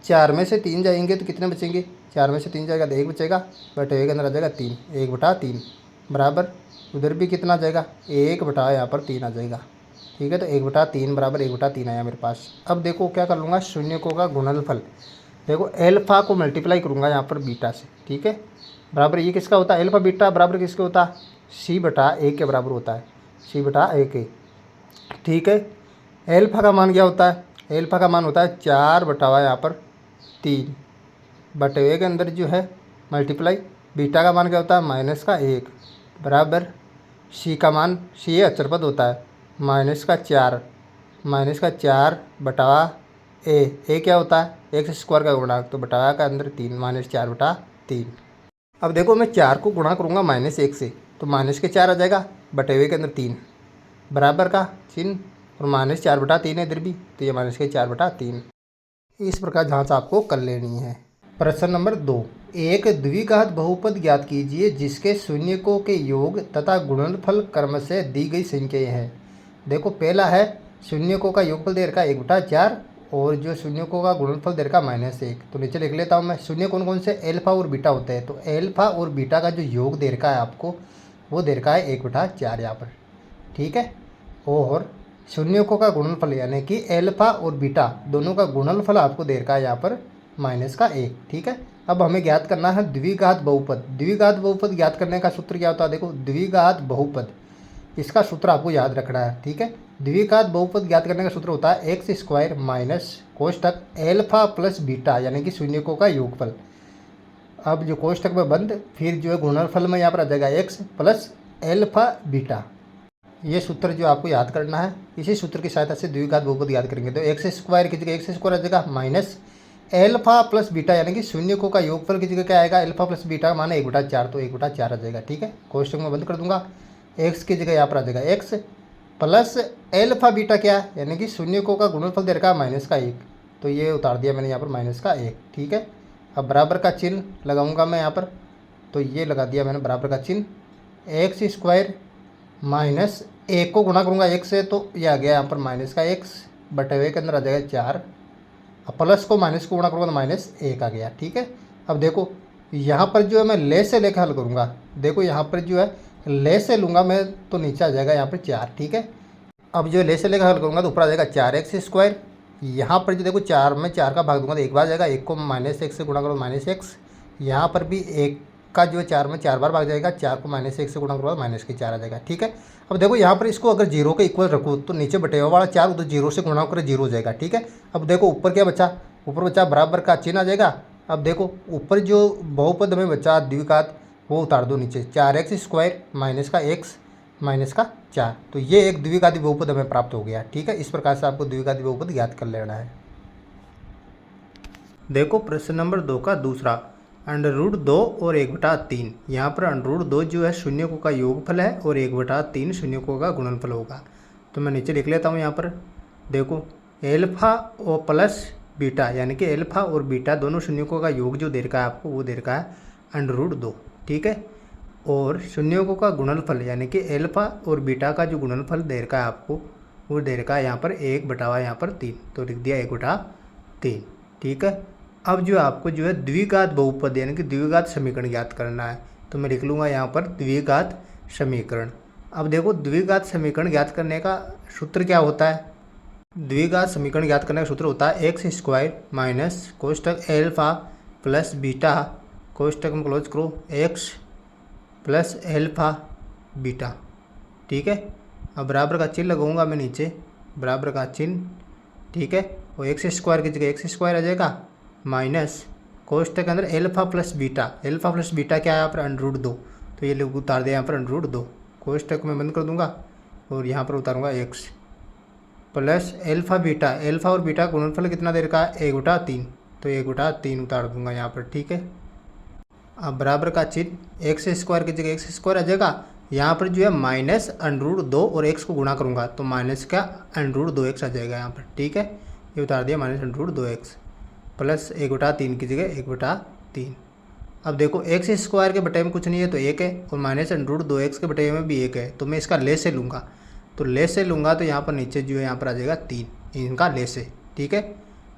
[SPEAKER 1] 4 में से 3 जाएंगे तो कितने बचेंगे, 4 में से 3 जाएगा तो 1 बचेगा, बटे के अंदर आ जाएगा 3, 1/3 बराबर उधर भी कितना आ जाएगा 1/, यहाँ पर 3 आ जाएगा, ठीक है। तो 1/3 बराबर 1/3 आया मेरे पास। अब देखो क्या कर लूँगा, शून्यकों का गुणनफल। देखो एल्फा को मल्टीप्लाई करूँगा यहाँ पर बीटा से, ठीक है। बराबर ये किसका होता है, एल्फा बीटा बराबर किसके होता है, c/a के बराबर होता है, c/a के, ठीक है। एल्फा का मान क्या होता है, एल्फा का मान होता है 4/, यहाँ पर 3 बटे के अंदर जो है मल्टीप्लाई बीटा का मान क्या होता है -1 बराबर c का मान, c ये अचर पद होता है -4 -4/a क्या होता है x² का गुणांक, तो बटा का अंदर 3 -4/3। अब देखो मैं 4 को गुणा करूँगा -1 से, तो -4 आ जाएगा, बटे के अंदर 3 बराबर का चिन्ह और -4/3 है इधर भी, तो ये -4/3। इस प्रकार जांच आपको कर लेनी है। प्रश्न नंबर 2, एक द्विघात बहुपद ज्ञात कीजिए जिसके शून्यकों के योग तथा गुणनफल क्रम से दी गई संख्याएं हैं। देखो पहला है शून्यकों का योगफल दे रखा 1/4 और जो शून्यकों का गुणनफल दे रखा -1। तो नीचे लिख लेता हूँ मैं, शून्य कौन कौन से, एल्फा और बीटा होते हैं। तो एल्फा और बीटा का जो योग दे रखा है आपको वो दे रखा है 1/4 यहाँ पर, ठीक है। और शून्यकों का गुणनफल यानी कि एल्फा और बीटा दोनों का गुणनफल आपको दे रखा है यहाँ पर -1, ठीक है। अब हमें ज्ञात करना है द्विघात बहुपद। द्विघात बहुपद ज्ञात करने का सूत्र क्या होता है, देखो द्विघात बहुपद इसका सूत्र आपको याद रखना है, ठीक है। द्विघात बहुपद ज्ञात करने का सूत्र होता है x² माइनस कोष्ठक एल्फा प्लस बीटा यानी कि शून्यकों का योगफल। अब जो कोष्ठक में बंद फिर जो है गुणनफल में यहाँ पर आ जाएगा x प्लस एल्फा बीटा। ये सूत्र जो आपको याद करना है, इसी सूत्र की सहायता से द्विघात बहुपद याद करेंगे। तो x² की जगह x² आ जाएगा माइनस एल्फा प्लस बीटा यानी कि शून्यकों का योगफल की जगह क्या आएगा, एल्फा प्लस बीटा का मान 1/4 तो 1/4 आ जाएगा, ठीक है। कोष्ठक में बंद कर दूंगा, x की जगह यहाँ पर आ जाएगा x प्लस एल्फा बीटा क्या है यानी कि शून्यकों का गुणनफल दे रखा है -1, तो ये उतार दिया मैंने यहाँ पर -1, ठीक है। अब बराबर का चिन्ह लगाऊंगा मैं यहाँ पर, तो ये लगा दिया मैंने बराबर का चिन्ह, x² माइनस 1 को गुणा करूँगा 1 से तो ये आ गया यहाँ पर -1 बटे के अंदर आ जाएगा 4, अब प्लस को माइनस को गुणा करूँगा तो -1 आ गया, ठीक है। अब देखो यहाँ पर जो है मैं ले से लेकर हल करूँगा, देखो यहाँ पर जो है ले से लूँगा मैं तो नीचे आ जाएगा यहाँ पर 4, ठीक है। अब जो ले से लेकर हल करूँगा तो ऊपर आ जाएगा 4x²। यहाँ पर जो देखो 4 में 4 का भाग दूंगा तो 1 बार जाएगा, 1 को -1 से गुणा करो -x यहाँ पर भी एक का जो है 4 में 4 बार भाग जाएगा, 4 को -1 से गुणा करूँगा -4 आ जाएगा। ठीक है, अब देखो यहाँ पर इसको अगर 0 के इक्वल रखूँ तो नीचे बटेवा वाला 4 उधर 0 से गुणा कर 0 हो जाएगा। ठीक है, अब देखो ऊपर क्या बचा, ऊपर बचा बराबर का चिन्ह आ जाएगा। अब देखो ऊपर जो बहुपद में बचा द्विघात वो उतार दो नीचे, 4x² माइनस का x माइनस का 4, तो ये एक द्विघाती बहुपद हमें प्राप्त हो गया। ठीक है, इस प्रकार से आपको द्विघाती बहुपद ज्ञात कर लेना है। देखो प्रश्न नंबर 2 का दूसरा, √2 और 1/3। यहाँ पर √2 जो है शून्यकों का योगफल है और 1/3 शून्यकों का गुणनफल होगा। तो मैं नीचे लिख लेता हूँ। यहाँ पर देखो एल्फा और प्लस बीटा, यानी कि एल्फा और बीटा दोनों शून्यकों का योग जो दे रखा है आपको, वो दे रखा है √2। ठीक है, और शून्यकों का गुणनफल यानी कि एल्फा और बीटा का जो गुणनफल दे रखा है आपको, वो दे रखा है यहाँ पर 1/3, यहाँ पर 3, तो लिख दिया 1/3। ठीक है, अब जो आपको जो है द्विघात बहुपद यानी कि द्विघात समीकरण ज्ञात करना है, तो मैं लिख लूँगा यहाँ पर द्विघात समीकरण। अब देखो द्विघात समीकरण ज्ञात करने का सूत्र क्या होता है। द्विघात समीकरण ज्ञात करने का सूत्र होता है x² माइनस कोष्टक एल्फा प्लस बीटा, कोष्टक में क्लोज करो, x प्लस एल्फा बीटा। ठीक है, अब बराबर का चिन्ह लगाऊंगा मैं नीचे, बराबर का चिन्ह। ठीक है, और x² की जगह x² आ जाएगा, माइनस कोष्टक के अंदर alpha plus beta, alpha plus beta क्या है यहाँ पर √2, तो ये लोग उतार दिया यहाँ पर √2, कोष्टक में बंद कर दूंगा और यहाँ पर उतारूंगा x plus alpha beta, alpha और बीटा गुणनफल कितना देर का है 1/3, तो 1/3 उतार दूंगा यहाँ पर। ठीक है, अब बराबर का चिन्ह x² की जगह x² आ जाएगा, यहाँ पर जो है माइनस √2 और x को गुणा करूँगा तो माइनस का √2x आ जाएगा यहाँ पर। ठीक है, ये उतार दिया -√2x प्लस 1/3 की जगह 1/3। अब देखो x² के बटे में कुछ नहीं है तो 1 है, और -√2x के बटे में भी 1 है, तो मैं इसका लेसे लूँगा, तो लेसे लूँगा तो यहाँ पर नीचे जो है यहाँ पर आ जाएगा 3, इनका लेसे। ठीक है,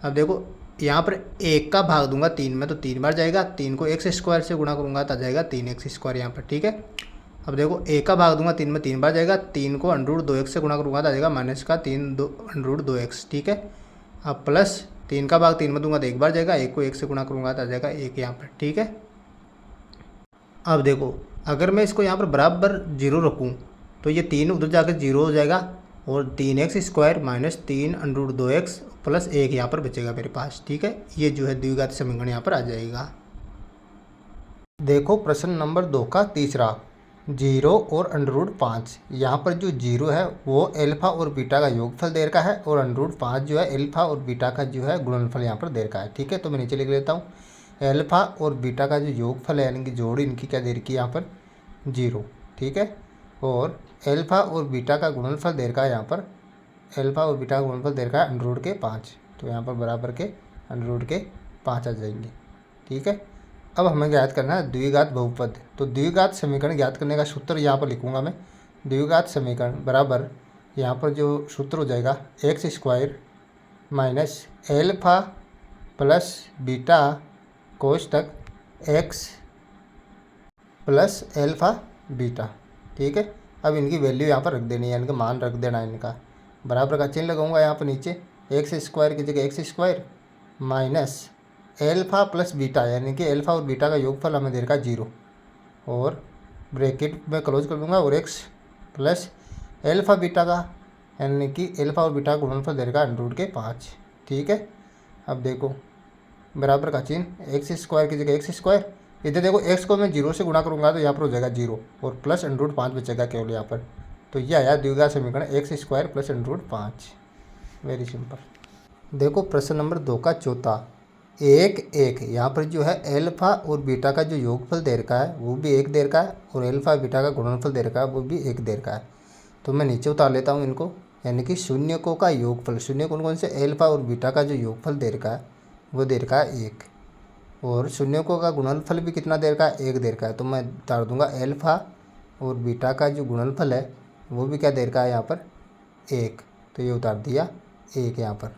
[SPEAKER 1] अब देखो यहाँ पर 1 का भाग दूंगा 3 में तो 3 बार जाएगा, 3 को x² से गुणा करूँगा तो आ जाएगा 3x² यहाँ पर। ठीक है, अब देखो 1 का भाग दूंगा 3 में 3 बार जाएगा, 3 को √2x से गुणा करूँगा तो आ जाएगा -√2x। ठीक है, अब प्लस 3 का भाग 3 में दूंगा तो 1 बार जाएगा, 1 को 1 से गुणा करूँगा तो आ जाएगा 1 यहाँ पर। ठीक है, अब देखो अगर मैं इसको यहाँ पर बराबर 0 रखूँ तो ये 3 उधर जाकर 0 हो जाएगा, और 3x² माइनस 3√2x प्लस 1 यहाँ पर बचेगा मेरे पास। ठीक है, ये जो है द्विघात समीकरण यहाँ पर आ जाएगा। देखो प्रश्न नंबर 2 का तीसरा, 0 और √5। यहाँ पर जो 0 है वो एल्फा और बीटा का योगफल दे रखा है, और √5 जो है एल्फा और बीटा का जो है गुणनफल यहाँ पर दे रखा है। ठीक है, तो मैं नीचे लिख लेता हूँ, एल्फा और बीटा का जो योगफल है यानी कि जोड़ इनकी क्या दे रखी है यहाँ पर 0। ठीक है, और एल्फा और बीटा का गुणनफल दे रखा है यहाँ पर, एल्फा और बीटा का गुणनफल दे रखा है √5, तो यहाँ पर बराबर के √5 आ जाएंगे। ठीक है, अब हमें ज्ञात करना है द्विघात बहुपद, तो द्विघात समीकरण ज्ञात करने का सूत्र यहाँ पर लिखूंगा मैं। द्विघात समीकरण बराबर यहाँ पर जो सूत्र हो जाएगा x² minus alpha plus beta कोष्टक x प्लस एल्फा बीटा। ठीक है, अब इनकी वैल्यू यहाँ पर रख देनी है, यानी कि मान रख देना है इनका, बराबर का चिन्ह लगाऊंगा यहाँ पर नीचे, x² की जगह x² minus alpha plus beta, यानी कि एल्फा और बीटा का योगफल हमें दे रखा है 0, और ब्रैकेट में क्लोज कर दूंगा, और x प्लस एल्फा बीटा का यानी कि एल्फा और बीटा का गुणनफल दे रखा है √5। ठीक है, अब देखो बराबर का चिन्ह x² की जगह x², इधर देखो x को मैं 0 से गुणा करूँगा तो यहाँ पर हो जाएगा 0, और प्लस √5 बचेगा केवल यहाँ पर, तो यह आया द्विघात समीकरण x² प्लस √5। Very simple. देखो प्रश्न नंबर 2 का चौथा, 1 यहाँ पर जो है एल्फा और बीटा का जो योगफल दे रखा है वो भी 1 दे रखा है, और एल्फा बीटा का गुणनफल दे रखा है वो भी 1 दे रखा है। तो मैं नीचे उतार लेता हूँ इनको, यानी कि शून्यकों का योगफल, शून्य कौन कौन से, एल्फा और बीटा का जो योगफल दे रखा है वो दे रखा है 1, और शून्यकों का गुणनफल भी कितना दे रखा है 1 दे रखा है, तो मैं उतार दूंगा एल्फा और बीटा का जो गुणनफल है वो भी क्या दे रखा है यहाँ पर 1, तो ये उतार दिया 1 यहाँ पर।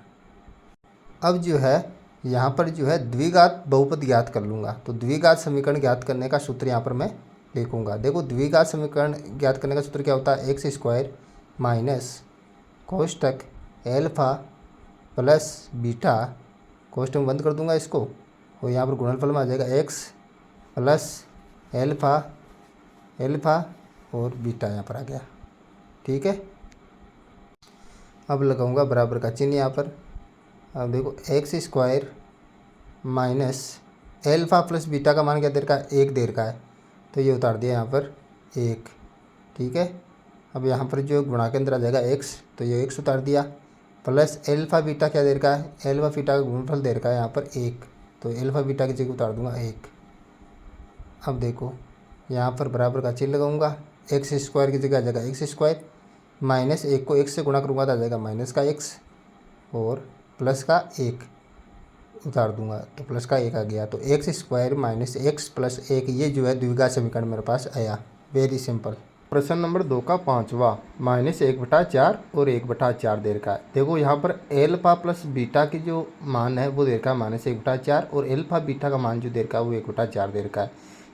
[SPEAKER 1] अब जो है यहाँ पर जो है द्विघात बहुपद ज्ञात कर लूँगा, तो द्विघात समीकरण ज्ञात करने का सूत्र यहाँ पर मैं लिखूँगा। देखो द्विघात समीकरण ज्ञात करने का सूत्र क्या होता है, x² माइनस कोष्टक एल्फा प्लस बीटा, कोष्टक बंद कर दूंगा इसको, और यहाँ पर गुणनफल में आ जाएगा x प्लस एल्फ़ा एल्फ़ा और बीटा यहाँ पर आ गया। ठीक है, अब लगाऊंगा बराबर का चिन्ह यहाँ पर। अब देखो x square minus alpha plus beta का मान क्या दे रखा है, 1 दे रखा है, तो ये उतार दिया यहाँ पर 1। ठीक है, अब यहाँ पर जो गुणा के अंदर आ जाएगा x, तो ये x उतार दिया, प्लस एल्फ़ा बीटा क्या दे रखा है, एल्फ़ा बीटा का गुणनफल दे रखा है यहाँ पर 1, तो एल्फ़ा बीटा की जगह उतार दूंगा 1। अब देखो यहाँ पर बराबर का चिन्ह लगाऊंगा, एक्स स्क्वायर की जगह आ जाएगा एक्स स्क्वायर, माइनस 1 को 1 से गुणा करूँगा तो आ जाएगा माइनस का x, और प्लस का 1 उतार दूंगा तो प्लस का 1 आ गया। तो x square minus x plus 1, ये जो है द्विघात समीकरण मेरे पास आया। Very simple. प्रश्न नंबर 2 का 5वां, -1/4 और 1/4 दे रखा है। देखो यहाँ पर एल्फा प्लस बीटा की जो मान है वो दे रखा है -1/4, और एल्फा बीटा का मान जो दे रखा है वो 1/4 दे रखा है।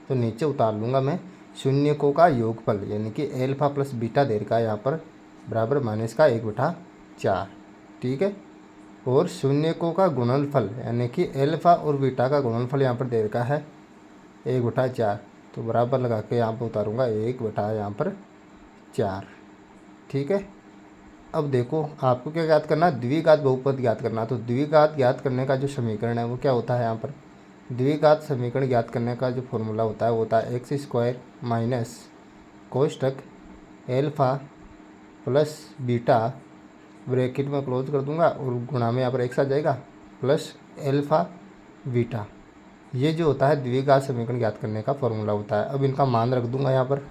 [SPEAKER 1] तो नीचे उतार लूँगा मैं शून्यकों का योगफल, यानी कि एल्फा प्लस बीटा दे रखा है यहाँ पर बराबर -1/4। ठीक है, और शून्यकों का गुणनफल यानी कि एल्फा और बीटा का गुणनफल यहाँ पर दे रखा है 1/4, तो बराबर लगा के यहाँ पर उतारूँगा 1/4। ठीक है, अब देखो आपको क्या ज्ञात करना है, द्विघात बहुपद ज्ञात करना। तो द्विघात ज्ञात करने का जो समीकरण है वो क्या होता है, यहाँ पर द्विघात समीकरण ज्ञात करने का जो फॉर्मूला होता है वो होता है एक्स स्क्वायर माइनस कोष्टक एल्फा प्लस बीटा, ब्रैकेट में क्लोज कर दूंगा और गुणा में यहाँ पर एक्स आ जाएगा, प्लस एल्फा बीटा। ये जो होता है द्विघात समीकरण ज्ञात करने का फॉर्मूला होता है। अब इनका मान रख दूंगा यहाँ पर,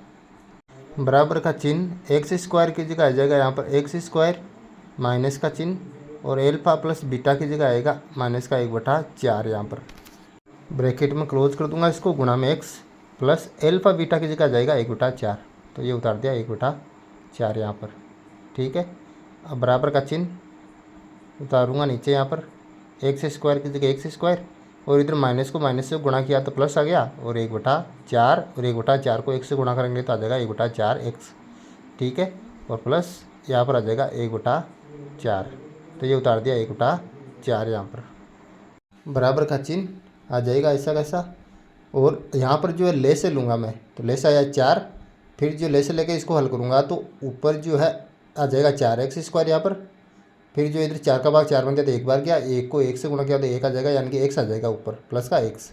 [SPEAKER 1] बराबर का चिन्ह, एक्स स्क्वायर की जगह आ जाएगा यहाँ पर एक्स स्क्वायर माइनस का चिन्ह, और एल्फा प्लस बीटा की जगह आएगा माइनस का 1/4, यहाँ पर ब्रैकेट में क्लोज कर दूंगा इसको, गुणा में एक्स, प्लस एल्फा बीटा की जगह आ जाएगा 1/4, तो ये उतार दिया 1/4 यहाँ पर। ठीक है, अब बराबर का चिन्ह उतारूंगा नीचे यहाँ पर, एक्स स्क्वायर की जगह एक्स स्क्वायर, और इधर माइनस को माइनस से गुणा किया तो प्लस आ गया, और 1/4, और 1/4 को 1 से गुणा करेंगे तो आ जाएगा 1/4x। ठीक है, और प्लस यहाँ पर आ जाएगा 1/4, तो ये उतार दिया 1/4 यहाँ पर। बराबर का चिन्ह आ जाएगा ऐसा कैसा, और यहाँ पर जो है ले से लूँगा मैं, तो ले से आया 4, फिर जो ले से लेके इसको हल करूँगा तो ऊपर जो है आ जाएगा 4x² यहाँ पर, फिर जो इधर 4 का भाग 4 बन गया तो 1 बार गया, 1 को 1 से गुणा किया तो 1 आ जाएगा, यानी कि x आ जाएगा ऊपर, प्लस का x,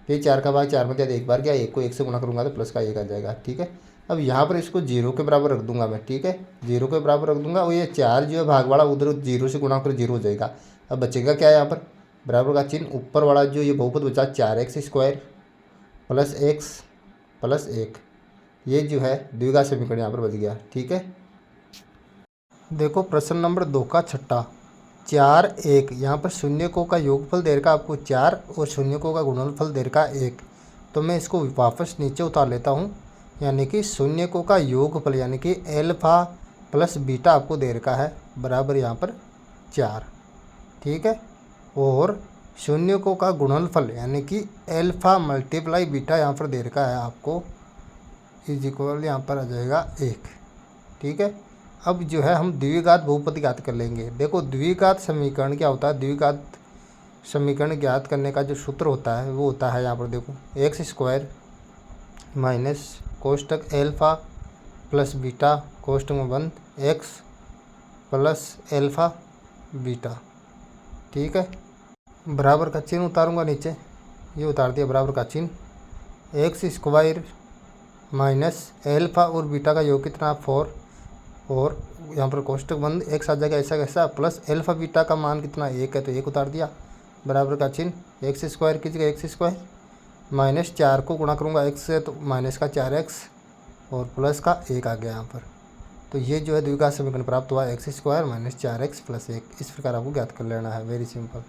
[SPEAKER 1] फिर 4 का भाग 4 बन गया तो 1 बार गया, 1 को 1 से गुणा करूँगा तो प्लस का 1 आ जाएगा। ठीक है, अब यहाँ पर इसको 0 के बराबर रख दूंगा मैं। ठीक है, 0 के बराबर रख दूंगा, और ये 4 जो है भाग वाला उधर 0 से गुणा कर 0 हो जाएगा। अब बचेगा क्या है यहाँ पर, बराबर का चिन्ह, ऊपर वाला जो ये बहुपद बचा 4x² प्लस x प्लस 1, ये जो है द्विघात समीकरण यहाँ पर बच गया। ठीक है, देखो प्रश्न नंबर 2 का 6, 4 1, यहाँ पर शून्यकों का योगफल दे रखा आपको 4 और शून्यकों का गुणनफल दे रखा 1, तो मैं इसको वापस नीचे उतार लेता हूँ, यानी कि शून्यकों का योगफल यानी कि एल्फा प्लस बीटा आपको दे रखा है बराबर यहाँ पर 4। ठीक है, और शून्यकों का गुणनफल यानी कि एल्फा मल्टीप्लाई बीटा यहाँ पर दे रखा है आपको इज इक्वल यहाँ पर आ जाएगा 1। ठीक है, अब जो है हम द्विघात बहुपद ज्ञात कर लेंगे। देखो द्विघात समीकरण क्या होता है, द्विघात समीकरण ज्ञात करने का जो सूत्र होता है वो होता है यहाँ पर देखो एक्स स्क्वायर माइनस कोष्टक एल्फा प्लस बीटा कोष्टक में बंद एक्स प्लस एल्फा बीटा। ठीक है, बराबर का चिन्ह उतारूंगा नीचे, ये उतार दिया बराबर का चिन्ह, एक्स स्क्वायर माइनस एल्फा और बीटा का योग कितना 4, और यहाँ पर कोष्टक बंद एक्स आ जाएगा ऐसा कैसा, प्लस एल्फा बीटा का मान कितना 1 है तो 1 उतार दिया, बराबर का चिन्ह, एक्स स्क्वायर की जगह एक्स स्क्वायर माइनस 4 को गुणा करूँगा एक्स से तो माइनस का 4x, और प्लस का 1 आ गया यहाँ पर। तो ये जो है द्विघात समीकरण प्राप्त हुआ x² माइनस 4x प्लस 1। इस प्रकार आपको ज्ञात कर लेना है। Very simple.